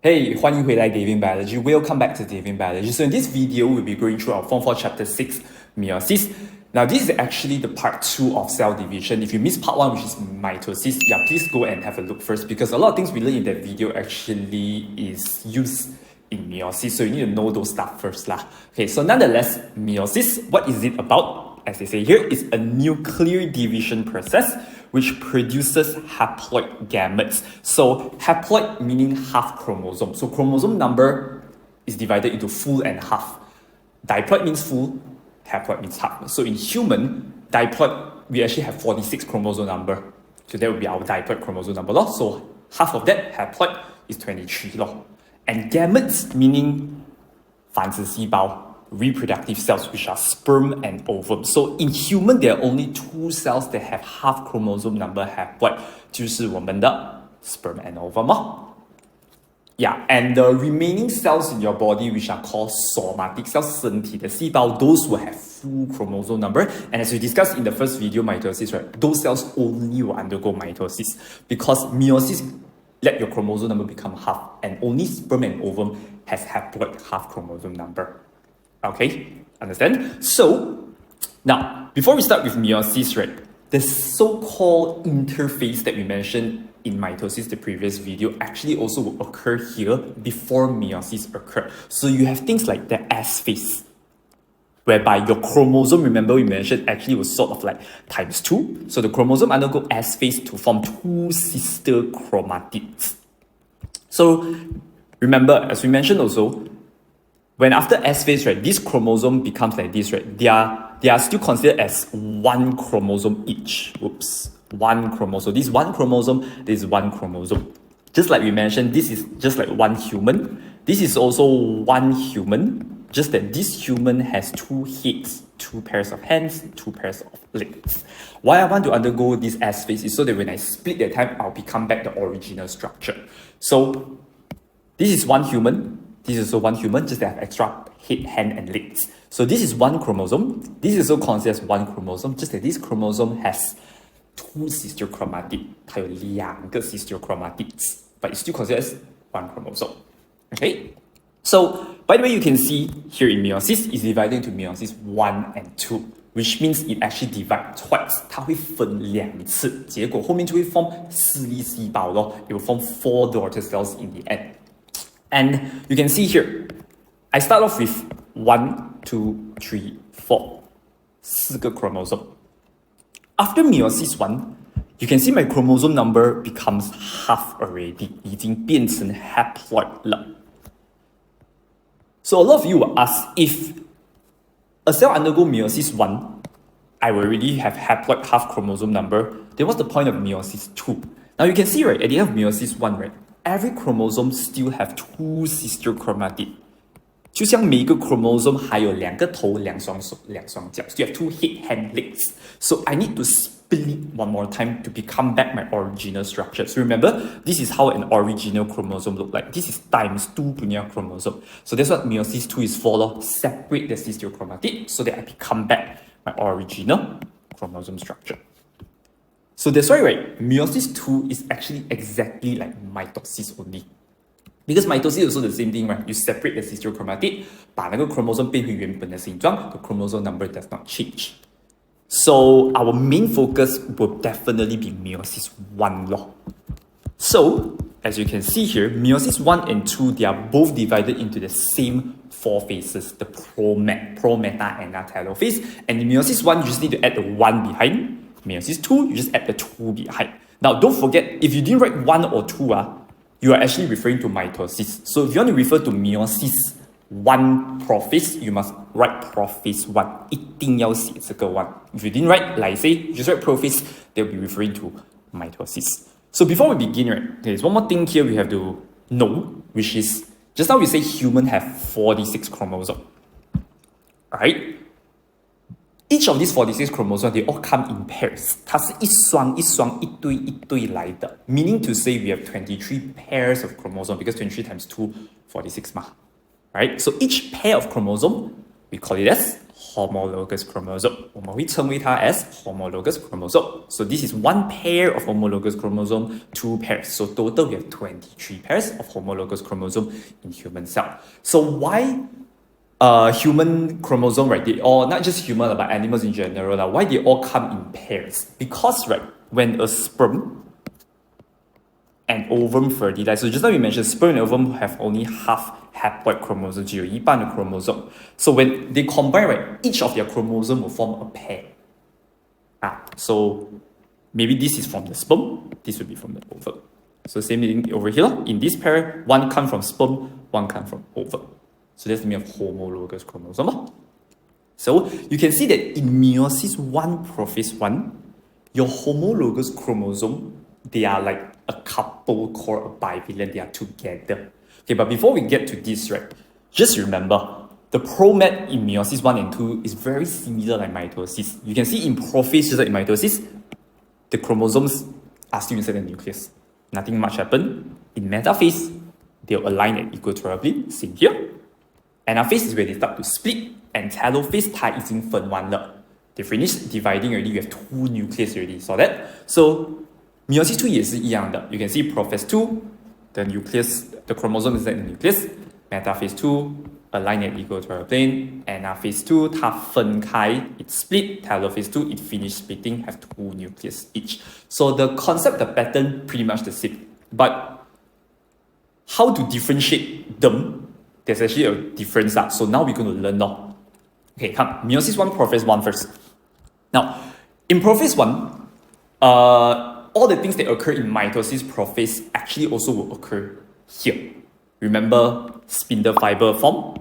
Hey, 欢迎回来 GabyMathematics. Welcome back to GabyMathematics. So in this video, we'll be going through our Form 4 Chapter 6, Meiosis. Now, this is actually the part 2 of cell division. If you missed part 1, which is mitosis, please go and have a look first because a lot of things we learned in that video actually is used in meiosis. So you need to know those stuff first lah. Okay, so nonetheless, meiosis, what is it about? As they say here, it's a nuclear division process which produces haploid gametes. So haploid meaning half chromosome. So chromosome number is divided into full and half. Diploid means full, haploid means half. So in human, diploid, we actually have 46 chromosome number. So that would be our diploid chromosome number. So half of that, haploid, is 23. And gametes meaning 繁殖细胞. Reproductive cells, which are sperm and ovum. So in human, there are only 2 cells that have half chromosome number haploid, 就是我们的 sperm and ovum. And the remaining cells in your body, which are called somatic cells, 身体的细胞, those will have full chromosome number. And as we discussed in the first video, mitosis, right? Those cells only will undergo mitosis because meiosis let your chromosome number become half, and only sperm and ovum has haploid half chromosome number. Okay, understand? So, now, before we start with meiosis, right, the so-called interphase that we mentioned in mitosis, the previous video, actually also will occur here before meiosis occur. So you have things like the S phase, whereby your chromosome, remember we mentioned, actually was sort of like times 2. So the chromosome undergo S phase to form 2 sister chromatids. So, remember, as we mentioned also, when after S phase, right, this chromosome becomes like this, right, they are still considered as 1 chromosome each. Oops, 1 chromosome. This 1 chromosome, this is 1 chromosome. Just like we mentioned, this is just like 1 human. This is also 1 human, just that this human has 2 heads, 2 pairs of hands, 2 pairs of legs. Why I want to undergo this S phase is so that when I split that time, I'll become back the original structure. So this is 1 human. This is also 1 human, just that have extra head, hand, and legs. So this is 1 chromosome. This is also considered as 1 chromosome, just that this chromosome has 2 sister chromatids. 它有2个 sister chromatids, but it's still considered as 1 chromosome. Okay? So, by the way, you can see here in meiosis, it's divided into meiosis 1 and 2, which means it actually divides twice. 它会分2次，结果后面就会 form 4粒细胞咯. It will form 4 daughter cells in the end. And you can see here, I start off with 1, 2, 3, 4, 4 个 chromosome. After meiosis 1, you can see my chromosome number becomes half already. 已经变成 haploid 了. So a lot of you will ask, if a cell undergo meiosis 1, I will already have haploid half chromosome number, then what's the point of meiosis 2? Now you can see, right, at the end of meiosis 1, right, every chromosome still have 2 sister chromatids. 就像每一个 chromosome 还有2个头、2双手、2双脚. So you have 2 head, hand, legs. So I need to split one more time to become back my original structure. So remember, this is how an original chromosome look like. This is times 2 punya chromosome. So that's what meiosis 2 is for. Separate the sister chromatid so that I become back my original chromosome structure. So that's why, right, meiosis 2 is actually exactly like mitosis only. Because mitosis is also the same thing, right? You separate the sister chromatid, 把那个 chromosome 变回原本的形状, the chromosome number does not change. So our main focus will definitely be meiosis 1 law. So, as you can see here, meiosis 1 and 2, they are both divided into the same 4 phases, the pro, meta, and telophase. And in meiosis 1, you just need to add the 1 behind. Meiosis 2, you just add the 2 behind. Now, don't forget, if you didn't write 1 or 2, you are actually referring to mitosis. So if you want to refer to meiosis 1 prophase, you must write prophase 1. 一定要写这个 1. If you didn't write, like say, you just write prophase, they'll be referring to mitosis. So before we begin, right, there's one more thing here we have to know, which is, just now we say human have 46 chromosomes. Alright? Each of these 46 chromosomes, they all come in pairs. 它是一双一双一对一对来的. Meaning to say we have 23 pairs of chromosomes because 23 times 2, 46 ma. Right? So each pair of chromosome, we call it as homologous chromosome. 我们会称为它 as homologous chromosome. So this is one pair of homologous chromosome, two pairs. So total we have 23 pairs of homologous chromosome in human cell. So why human chromosome, right? They all, not just human, but animals in general, why they all come in pairs? Because, right, when a sperm and ovum fertilize, so just now we mentioned sperm and ovum have only half haploid chromosome, 只有一半的 chromosome. So when they combine, right, each of their chromosome will form a pair. So maybe this is from the sperm, this will be from the ovum. So same thing over here. In this pair, one comes from sperm, one comes from ovum. So that's the meaning of homologous chromosome. So you can see that in meiosis 1, prophase I, your homologous chromosome, they are like a couple called a bivalent, they are together. Okay, but before we get to this, right, just remember, the promet in meiosis 1 and 2 is very similar like mitosis. You can see in prophase, just like in mitosis, the chromosomes are still inside the nucleus. Nothing much happened. In metaphase, they'll align at equatorially, same here. Anaphase is where they start to split, and telophase 它已经分完了. They finished dividing already, we have 2 nucleus already, saw that? So, meiosis 2 也是一样的. You can see prophase 2, the nucleus, the chromosome is in the nucleus. Metaphase 2, align at equatorial plane. Anaphase 2, 它分开, it split. Telophase 2, it finished splitting, have 2 nucleus each. So the concept, the pattern, pretty much the same. But how to differentiate them? There's actually a difference. So now we're going to learn now. Okay, come. Meiosis 1, prophase 1 first. Now, in prophase 1, all the things that occur in mitosis prophase actually also will occur here. Remember, spindle fiber form,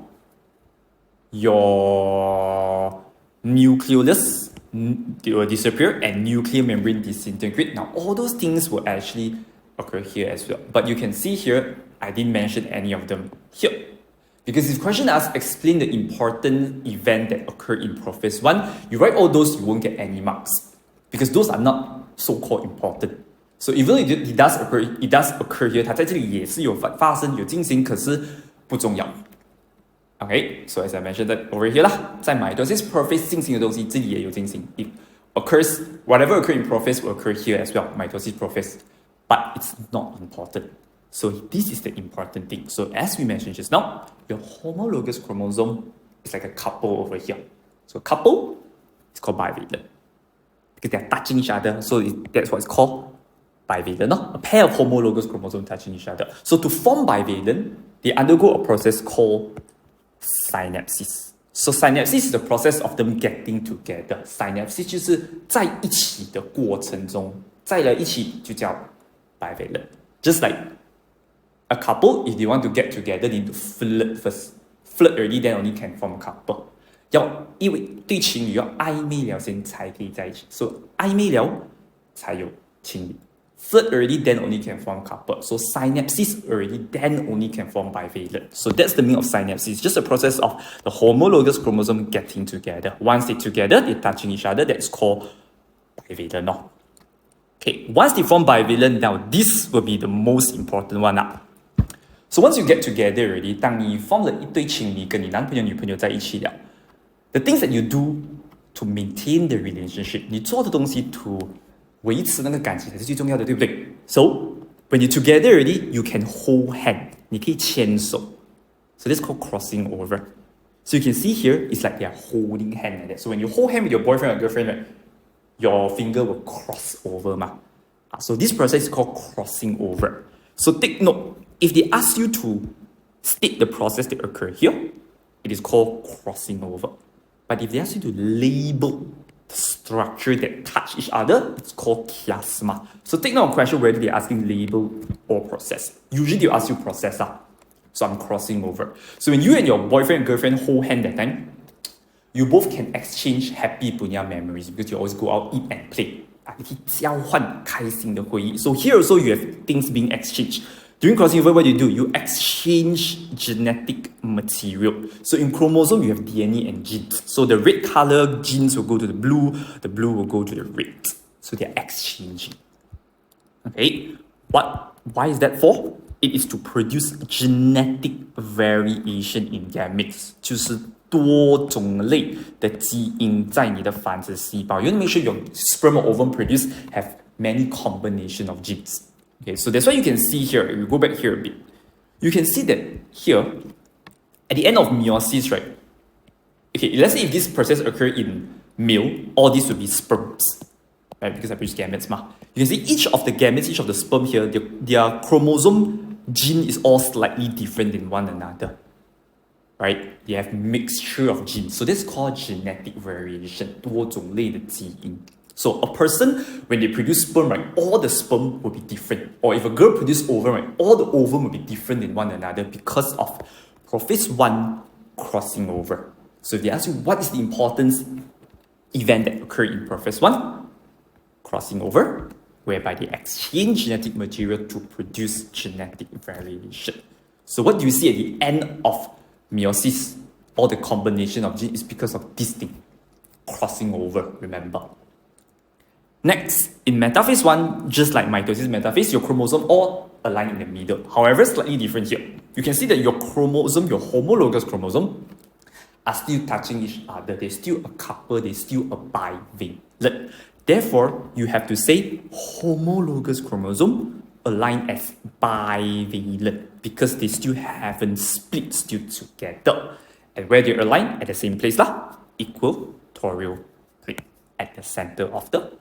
your nucleolus will disappear, and nuclear membrane disintegrate. Now, all those things will actually occur here as well. But you can see here, I didn't mention any of them here. Because if question asks, explain the important event that occurred in prophase 1, you write all those, you won't get any marks. Because those are not so-called important. So even though it does occur here, 它在这里也是有发生有进行，可是不重要。Okay, so as I mentioned that over here 啦，在 mitosis prophase 进行的东西，这里也有进行。It occurs, whatever occurs in prophase will occur here as well, mitosis prophase. But it's not important. So this is the important thing. So as we mentioned just now, your homologous chromosome is like a couple over here. So a couple is called bivalent. Because they're touching each other, so that's what it's called bivalent. No? A pair of homologous chromosomes touching each other. So to form bivalent, they undergo a process called synapsis. So synapsis is the process of them getting together. Synapsis 就是在一起的过程中，在了一起就叫 bivalent. Just like a couple, if they want to get together, they need to flirt first. Flirt already, then only can form a couple. 因为对情侣要暧昧了先才可以在一起， so 暧昧了才有情侣。Flirt already, then only can form couple. So synapsis already, then only can form bivalent. So that's the meaning of synapsis. Just a process of the homologous chromosome getting together. Once they're together, they're touching each other. That's called bivalent. No? Okay, once they form bivalent, now this will be the most important one. So once you get together already, 当你 form 了一对情侣，跟你男朋友女朋友在一起了， the things that you do to maintain the relationship, 你做的东西 to 维持那个感情才是最重要的，对不对？ So when you're together already, you can hold hand, 你可以牵手。 So that's called crossing over. So you can see here, it's like they are holding hand like that. So when you hold hand with your boyfriend or girlfriend, right, your finger will cross over. So this process is called crossing over. So take note, if they ask you to state the process that occurs here, it is called crossing over. But if they ask you to label the structure that touch each other, it's called chiasma. So take note of the question whether they're asking label or process. Usually they'll ask you process. So I'm crossing over. So when you and your boyfriend and girlfriend hold hand that time, you both can exchange happy punya memories because you always go out, eat and play. 你可以交换开心的回忆. So here also you have things being exchanged. During crossing over, what do? You exchange genetic material. So in chromosome, you have DNA and genes. So the red color genes will go to the blue will go to the red. So they're exchanging. Okay, why is that for? It is to produce genetic variation in gametes. 就是多种类的基因在你的繁殖细胞。You want to make sure your sperm or ovum produce have many combination of genes. Okay, so that's why you can see here, if we go back here a bit, you can see that here, at the end of meiosis, right? Okay, let's say if this process occurred in male, all these would be sperms, right? Because I produce gametes. You can see each of the gametes, each of the sperm here, their chromosome gene is all slightly different than one another, right? They have mixture of genes. So that's called genetic variation, 多种类的基因. So a person, when they produce sperm, right, all the sperm will be different. Or if a girl produces ovum, right, all the ovum will be different than one another because of Prophase I crossing over. So if they ask you what is the importance event that occurred in Prophase I, crossing over, whereby they exchange genetic material to produce genetic variation. So what do you see at the end of meiosis? All the combination of genes is because of this thing, crossing over, remember. Next, in Metaphase I, just like mitosis metaphase, your chromosome all align in the middle. However, slightly different here. You can see that your chromosome, your homologous chromosome, are still touching each other. They're still a couple, they're still a bivalent. Therefore, you have to say homologous chromosome align as bivalent because they still haven't split still together. And where they align at the same place, equatorial plate at the center of the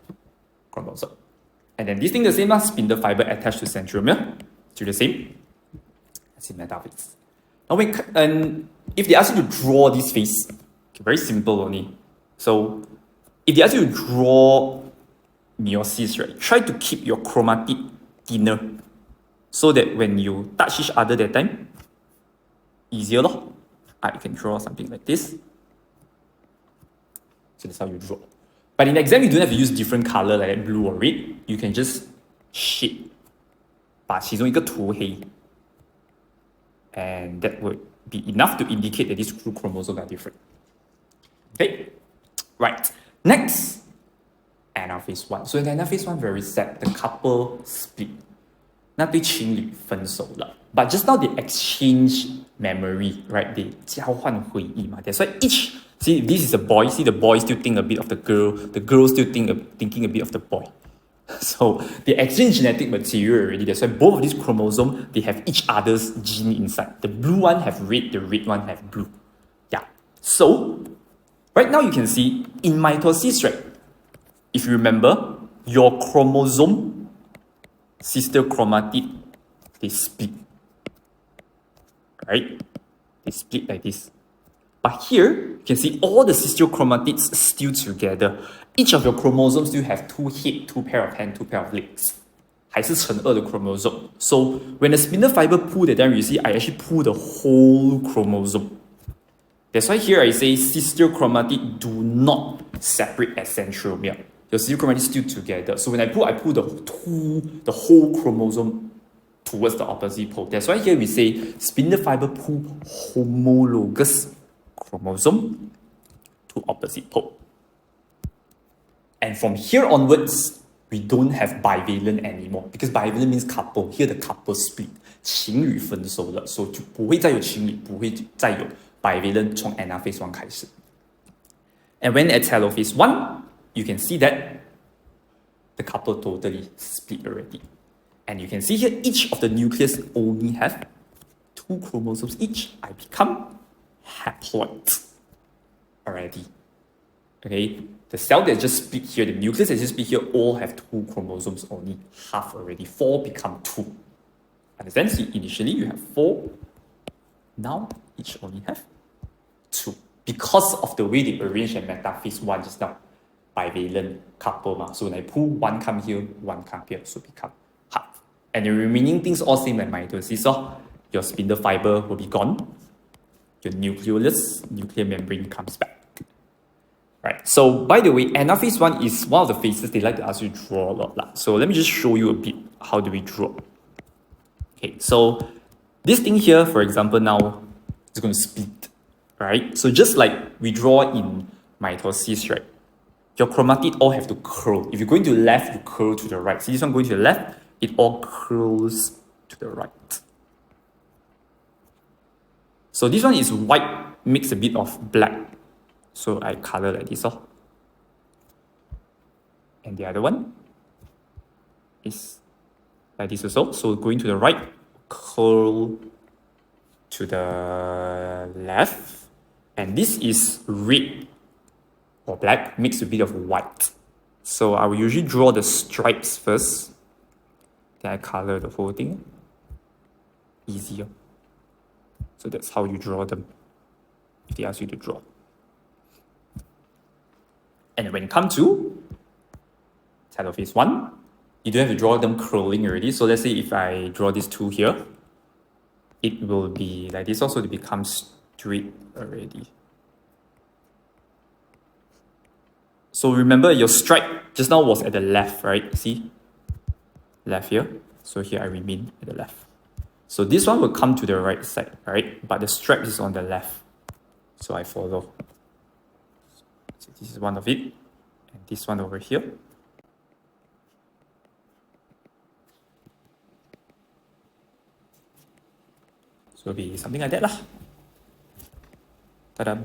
chromosome. And then this thing the same, spindle fiber attached to centromere, still the same as in metaphase. Now, and if they ask you to draw this face, okay, very simple only. So, if they ask you to draw meiosis, right, try to keep your chromatid thinner so that when you touch each other that time, easier. You can draw something like this. So that's how you draw. But in exam, you don't have to use different color like blue or red. You can just shade, 把其中一个涂黑. And that would be enough to indicate that these two chromosomes are different. Okay, right. Next, Anaphase I. So in Anaphase I, very sad, the couple split. 那对情侣分手了. But just now they exchange memory, right? They 交换回忆嘛. That's why each, see, if this is a boy, see the boy still think a bit of the girl still thinking a bit of the boy. So they exchange genetic material already. That's why both of these chromosomes, they have each other's gene inside. The blue one have red, the red one have blue. Yeah. So right now you can see in mitosis, right? If you remember, your chromosome, sister chromatid, they split. Right? They split like this. But here, you can see all the sister chromatids still together. Each of your chromosomes still have two head, two pair of hands, two pair of legs. 还是乘二的 chromosome. So when the spindle fiber pull that down, you see I actually pull the whole chromosome. That's why here I say sister chromatid do not separate at centromere. Your sister chromatid is still together. So when I pull the whole chromosome towards the opposite pole. That's why here we say spindle fiber pull homologous chromosome to opposite pole. And from here onwards, we don't have bivalent anymore because bivalent means couple. Here the couple split. 情侣分手了, so 就不会再有情侣, 不会再有 bivalent 从 Anaphase I 开始. And when at Telophase I, you can see that the couple totally split already. And you can see here, each of the nucleus only have two chromosomes each. I become haploid already. Okay, the cell that just split here, the nucleus that just split here, all have two chromosomes only, half already. 4 become 2. Understand? See, initially you have 4. Now, each only have 2. Because of the way they arrange at Metaphase I just now, bivalent couple. So when I pull, one come here, one come here, so become half. And the remaining things all same like mitosis. So your spindle fiber will be gone. Your nucleolus, nuclear membrane comes back. Right. So by the way, Anaphase I is one of the phases they like to ask you to draw a lot. So let me just show you a bit how do we draw. Okay, so this thing here, for example, now is going to split. Right? So just like we draw in mitosis, right? Your chromatid all have to curl. If you're going to the left, you curl to the right. See this one going to the left, it all curls to the right. So this one is white mix a bit of black. So I color like this. And the other one is like this also. So going to the right, curl to the left. And this is red or black mixed with a bit of white. So I will usually draw the stripes first. Then I color the whole thing. Easier. So that's how you draw them if they ask you to draw. And when it comes to Metaphase I, you don't have to draw them curling already. So let's say if I draw these two here, it will be like this also, it becomes straight already. So remember your stripe just now was at the left, right? See? Left here. So here I remain at the left. So this one will come to the right side, right? But the stripe is on the left. So I follow. So this is one of it. And this one over here. So it'll be something like that lah. Ta-da!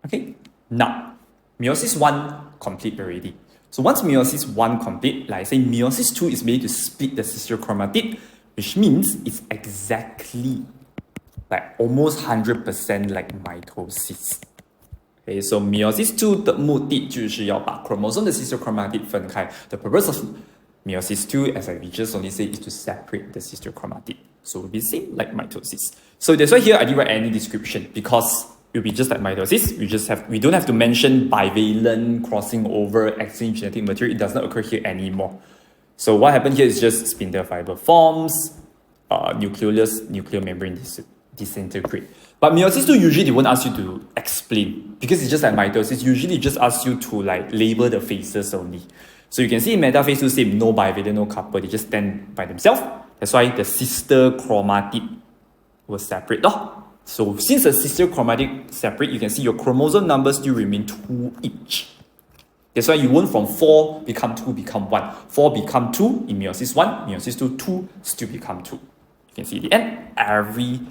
Okay, now Meiosis I complete already. So once Meiosis I complete, like I say, Meiosis II is made to split the sister chromatid, which means it's exactly like almost 100% like mitosis. Okay, so Meiosis II 的目的就是要把 chromosome 的 sister chromatid 分开。The purpose of Meiosis II, as we just only say, is to separate the sister chromatid. So it will be the same like mitosis. So that's why here I didn't write any description, because it will be just like mitosis. We don't have to mention bivalent, crossing over, exchange genetic material. It does not occur here anymore. So what happened here is just spindle fiber forms, nucleolus, nuclear membrane disintegrate. But Meiosis II usually they won't ask you to explain, because it's just like mitosis. Usually it just asks you to like label the phases only. So you can see in Metaphase II, same, no bivalent, no couple, they just stand by themselves. That's why the sister chromatid will separate. So since the sister chromatid separate, you can see your chromosome numbers still remain 2 each. That's why you won't from 4 become 2 become 1. 4 become 2 in Meiosis I, Meiosis II, 2 still become 2. You can see at the end, every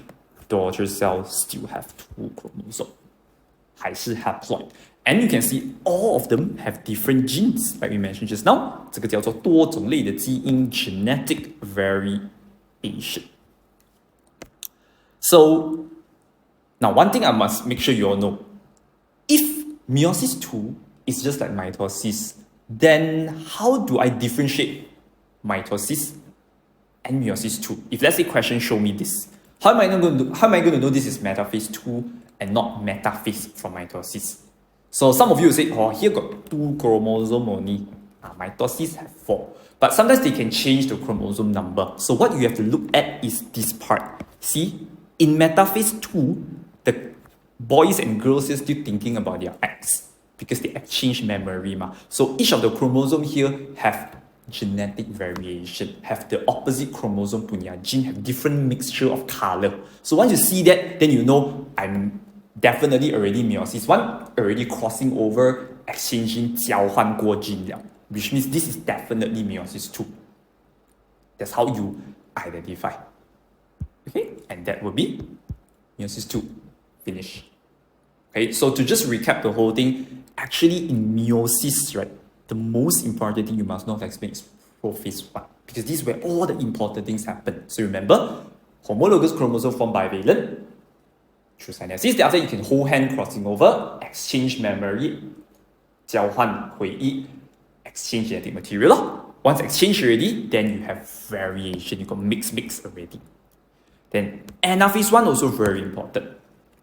daughter cell still have 2 chromosomes. 还是 haploid. And you can see all of them have different genes, like we mentioned just now. 这个叫做多种类的基因 genetic variation. So now one thing I must make sure you all know, if Meiosis II is just like mitosis, then how do I differentiate mitosis and Meiosis II? If let's say question show me this, how am I going to know this is Metaphase II and not metaphase from mitosis? So some of you will say, oh, here got 2 chromosomes only. Mitosis have 4. But sometimes they can change the chromosome number. So what you have to look at is this part. See, in Metaphase II, the boys and girls are still thinking about their X because they exchange memory. So each of the chromosomes here have genetic variation, have the opposite chromosome punya gene, have different mixture of color. So once you see that, then you know I'm definitely already Meiosis I, already crossing over, exchanging 交换过 gene 了, which means this is definitely Meiosis II. That's how you identify. Okay, and that will be Meiosis II. Finish. Okay, so to just recap the whole thing, actually in meiosis, right, the most important thing you must know how to explain is Prophase I, because this is where all the important things happen. So remember, homologous chromosome formed bivalent through synapsis. After you can hold hand crossing over, exchange memory, 交换回忆, exchange genetic material. Once exchange already, then you have variation. You got mix already. Then Anaphase I also very important,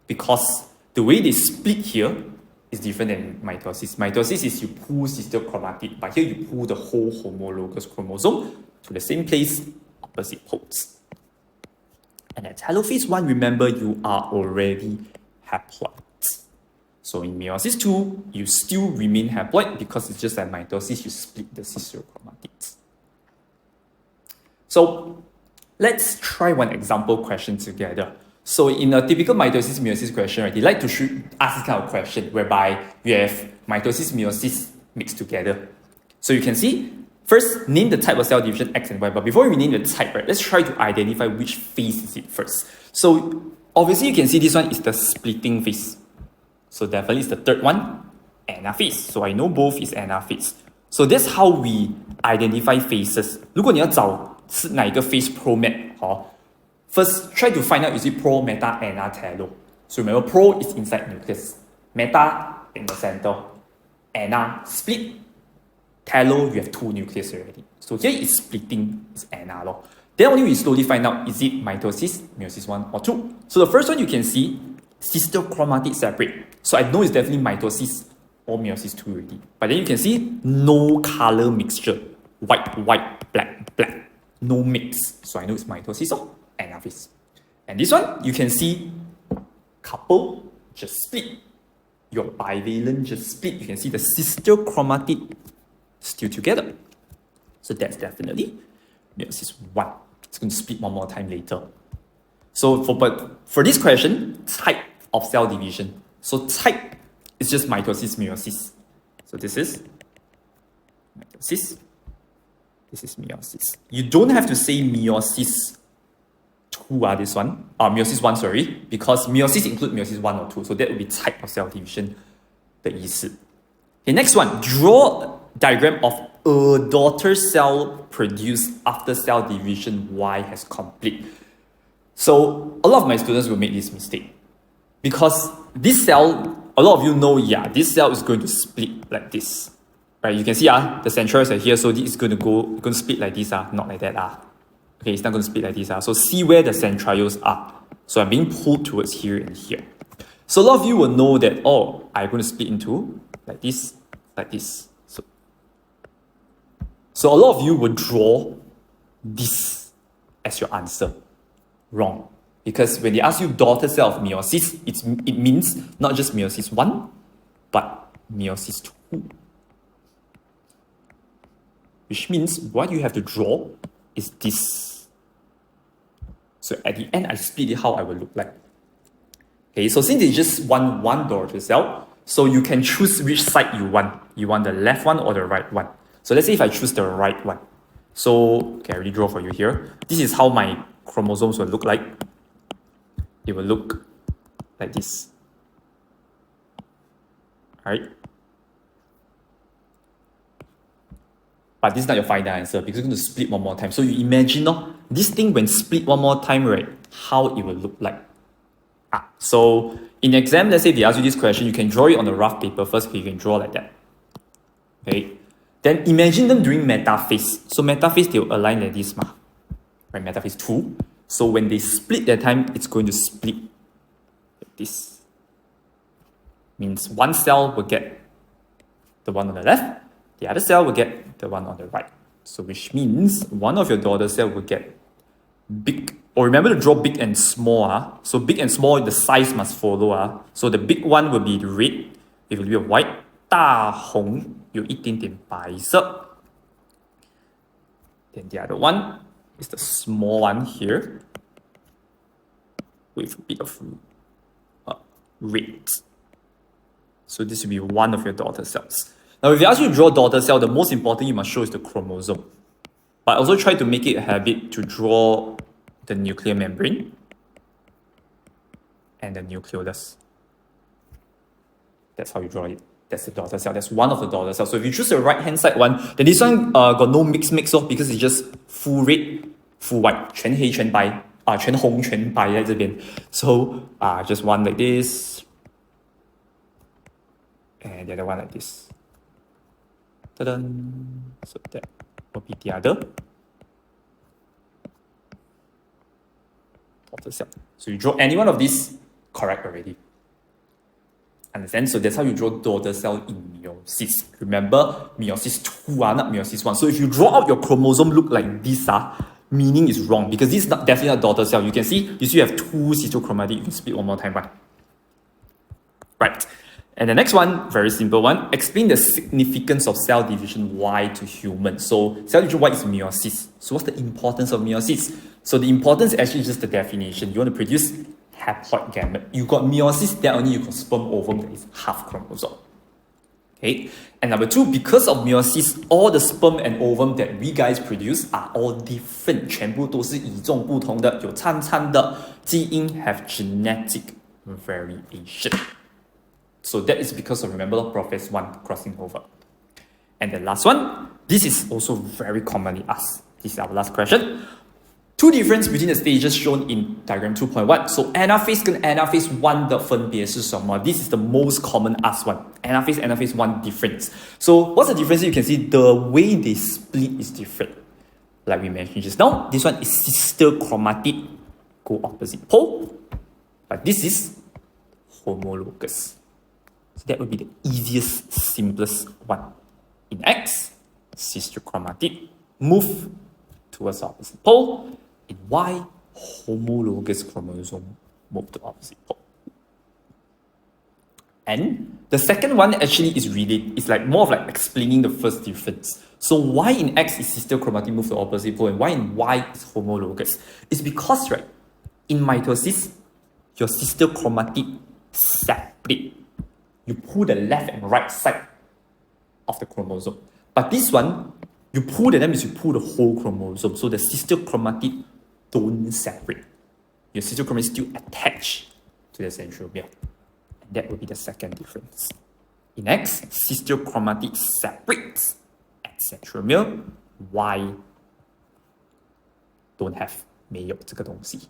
because the way they split here is different than mitosis. Mitosis is you pull sister chromatid, but here you pull the whole homologous chromosome to the same place, opposite poles. And at telophase I, remember you are already haploid. So in meiosis II, you still remain haploid because it's just like mitosis, you split the sister chromatids. So let's try one example question together. So in a typical mitosis meiosis question, right, they like to ask this kind of question whereby you have mitosis meiosis mixed together. So you can see First, name the type of cell division X and Y. But before we name the type, right, let's try to identify which phase is it first. So obviously you can see this one is the splitting phase. So definitely it's the third one, Anaphase. So I know both is Anaphase. So that's how we identify phases. 如果你要找是哪一个 phase pro-met, first try to find out is it pro, meta, ana, telo. So remember, pro is inside nucleus, meta in the center, ana split, telo you have two nucleus already. So here is splitting, is ana law. Then only we slowly find out is it mitosis, meiosis 1 or 2. So the first one you can see, sister chromatic separate. So I know it's definitely mitosis or meiosis 2 already. But then you can see no color mixture. White, white, black, black. No mix. So I know it's mitosis or anaphase. And this one, you can see couple just split. Your bivalent just split. You can see the sister chromatic still together. So that's definitely meiosis 1. It's going to split one more time later. So for this question, type of cell division. So type is just mitosis, meiosis. So this is mitosis. This is meiosis. You don't have to say meiosis 2, this one. Meiosis 1, sorry. Because meiosis includes meiosis 1 or 2. So that would be type of cell division. The 意思. Okay, next one. Draw a diagram of a daughter cell produced after cell division Y has complete. So a lot of my students will make this mistake. Because this cell, a lot of you know, this cell is going to split like this. Right, you can see the centroids are here, so this is going to split like this, not like that. Okay, it's not going to split like this. So see where the centrioles are. So I'm being pulled towards here and here. So a lot of you will know that, I'm going to split into like this, like this. So a lot of you will draw this as your answer. Wrong. Because when they ask you daughter cell of meiosis, it means not just meiosis 1, but meiosis 2. Which means what you have to draw is this. So at the end, I split it how I will look like. Okay, so since it's just one daughter cell, so you can choose which side you want. You want the left one or the right one. So let's say if I choose the right one. So, okay, I already draw for you here. This is how my chromosomes will look like. It will look like this. Alright? But this is not your final answer because it's going to split one more time. So you imagine this thing when split one more time, right? How it will look like. So in exam, let's say they ask you this question, you can draw it on the rough paper first. Okay, you can draw like that. Okay. Then imagine them during metaphase. So metaphase, they'll align like this, right? Metaphase 2. So when they split that time, it's going to split like this. Means one cell will get the one on the left. The other cell will get the one on the right. So which means one of your daughter cell will get big. Or remember to draw big and small. So big and small, the size must follow. So the big one will be the red. It will be a white. 大红有一点点白色. Then the other one is the small one here with a bit of red. So this will be one of your daughter cells. Now, if you ask you to draw daughter cell, the most important you must show is the chromosome. But also try to make it a habit to draw the nuclear membrane and the nucleolus. That's how you draw it. That's the daughter cell. That's one of the daughter cells. So if you choose the right-hand side one, then this one got no mix off because it's just full red, full white. 全黑全白. 全红全白在这边. So just one like this. And the other one like this. Ta-da! So that will be the other daughter cell. So you draw any one of these, correct already. Understand? So that's how you draw daughter cell in meiosis. Remember, meiosis 2, not meiosis 1. So if you draw out your chromosome look like this, meaning is wrong because this is definitely not daughter cell. You can see, you still have 2 cytochromatic. You can split one more time, right? And the next one, very simple one. Explain the significance of cell division Y to human. So cell division Y is meiosis. So what's the importance of meiosis? So the importance is actually just the definition. You want to produce haploid gamete. You got meiosis, then only you got sperm ovum that is half chromosome. Okay, and number 2, because of meiosis, all the sperm and ovum that we guys produce are all different. 全部都是与众不同的，有参差的基因 have genetic variation. So that is because of, remember, Prophase I crossing over. And the last one, this is also very commonly asked. This is our last question. Two difference between the stages shown in diagram 2.1. So Anaphase 跟 Anaphase I 的分别是什么？ This is the most common asked one. Anaphase I difference. So what's the difference? You can see the way they split is different. Like we mentioned just now, this one is sister chromatic, go opposite pole. But this is homologous. So that would be the easiest, simplest one. In X, sister chromatic, move towards the opposite pole. In Y, homologous chromosome move to opposite pole. And the second one actually is related. It's like more of like explaining the first difference. So why in X is sister chromatic move to opposite pole and why in Y is homologous? It's because, right, in mitosis, your sister chromatic separate. You pull the left and right side of the chromosome. But this one, you pull that means you pull the whole chromosome. So the sister chromatic don't separate. Your sister chromatic is still attached to the centromere. And that will be the second difference. In X, sister chromatic separates at centromere. Y don't have 没有这个东西.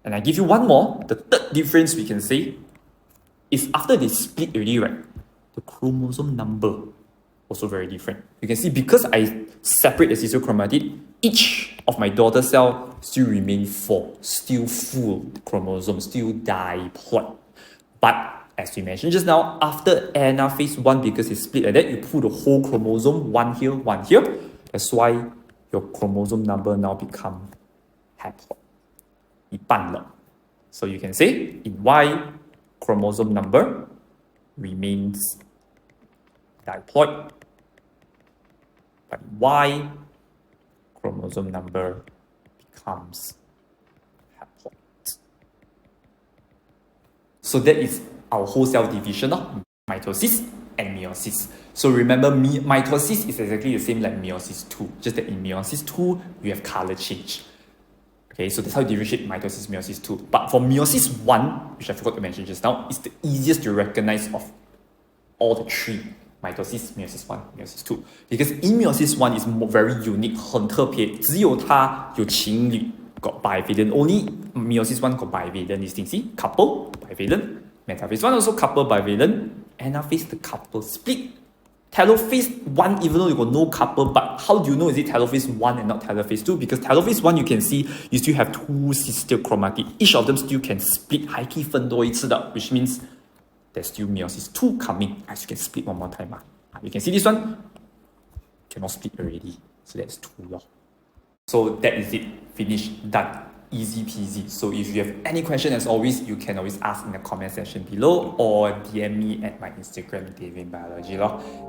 And I give you one more. The third difference we can say is after they split already, right? The chromosome number also very different. You can see because I separate the sister chromatic, each of my daughter cell still remain 4, still full chromosome, still diploid. But as we mentioned just now, after Anaphase I, because it's split like that, you pull the whole chromosome, one here, one here. That's why your chromosome number now become haploid. 一半了. So you can say in Y, chromosome number remains diploid. But Y, chromosome number becomes haploid. So that is our whole cell division of mitosis and meiosis. So remember, mitosis is exactly the same like meiosis 2, just that in meiosis 2, you have color change. Okay, so that's how you differentiate mitosis, meiosis 2. But for meiosis 1, which I forgot to mention just now, it's the easiest to recognize of all the 3. Mitosis, meiosis 1, meiosis 2. Because in meiosis 1 is very unique, 很特别，只有它有情侣 got bivalent. Only meiosis 1 got bivalent. You see, couple, bivalent. Metaphase 1 also couple, bivalent. Anaphase, the couple split. Telophase 1, even though you got no couple, but how do you know is it telophase 1 and not telophase 2? Because telophase 1 you can see you still have 2 sister chromatic. Each of them still can split, 还可以分多一次的, which means there's still meiosis 2 coming, as you can split one more time. You can see this one cannot split already, so that's 2 law. So that is it, finished, done, easy peasy. So if you have any question, as always, you can always ask in the comment section below or DM me at my Instagram, Davin Biology.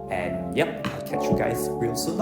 And yep, I'll catch you guys real soon.